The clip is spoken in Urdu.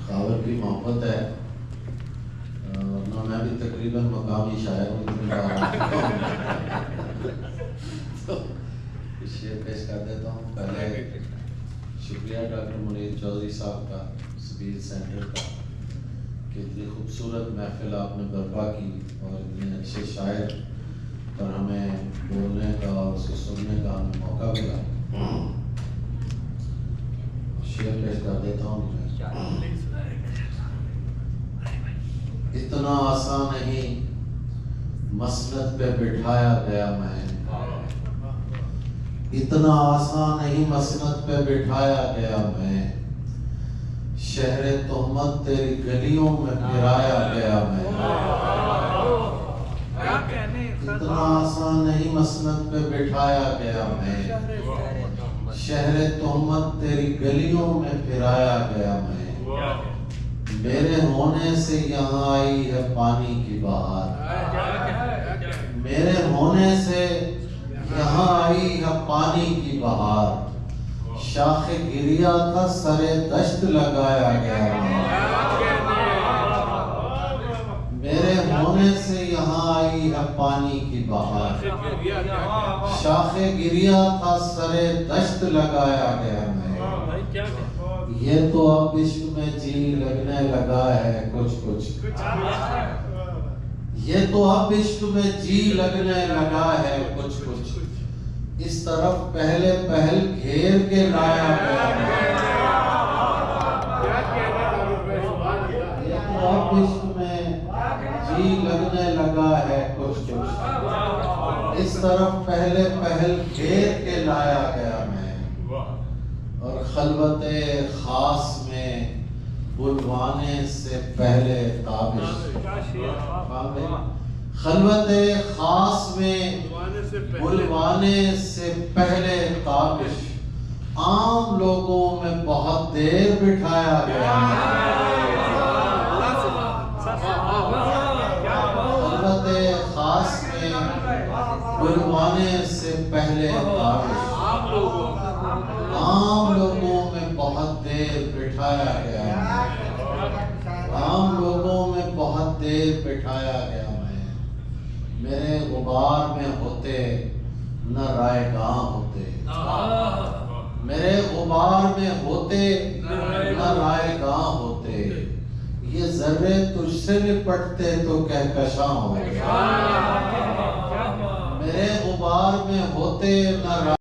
خاور کی محبت ہے، ورنہ میں بھی تقریباً مقامی شاعر ہوں، تو شعر پیش کر دیتا ہوں۔ پہلے شکریہ ڈاکٹر منیر چودھری صاحب کا، سبیل سینٹر کا، کہ اتنی خوبصورت محفل آپ نے برپا کی اور اتنے اچھے شاعر پر ہمیں بولنے کا اور اس کو سننے کا ہمیں موقع ملا۔ شعر پیش کر دیتا ہوں۔ اتنا آسان نہیں مسند پہ بٹھایا گیا میں، اتنا آسان نہیں مسند پہ بٹھایا گیا میں، شہر تہمت تیری گلیوں میں پھرایا گیا میں۔ اتنا آسان نہیں مسند پہ بٹھایا گیا میں، شہر تہمت تیری گلیوں میں پھرایا گیا میں۔ میرے ہونے سے یہاں آئی ہے پانی کی بہار، میرے ہونے سے یہاں آئی ہے پانی کی بہار، شاخ گریا تھا سرے دشت لگایا گیا میں۔ میرے ہونے سے یہاں آئی ہے پانی کی بہار، شاخ گریا تھا سرے دشت لگایا گیا میں۔ یہ تو اب عشق میں جی لگنے لگا ہے کچھ کچھ، یہ تو اب عشق میں جی لگنے لگا ہے کچھ کچھ، اس طرف پہلے پہل گھیر کے لایا گیا ہے۔ یہ تو اب عشق میں جی لگنے لگا ہے کچھ کچھ، اس طرف پہلے پہل گھیر کے لایا گیا میں۔ اور خلوت خاص میں بلوانے سے پہلے تابش، خلوت خاص میں بلوانے سے پہلے تابش، عام لوگوں میں بہت دیر بٹھایا گیا ہے۔ خلوت خاص میں بلوانے سے پہلے تابش، عام لوگوں میں بہت دیر بٹھایا گیا میں، عام لوگوں میں بہت دیر بٹھایا گیا میں۔ میرے غبار میں ہوتے نہ رائے گاں ہوتے، میرے غبار میں ہوتے نہ رائے گاں ہوتے، یہ ذرے تجھ سے لپٹتے تو کہکشاں ہوتے۔ میرے غبار میں ہوتے نہ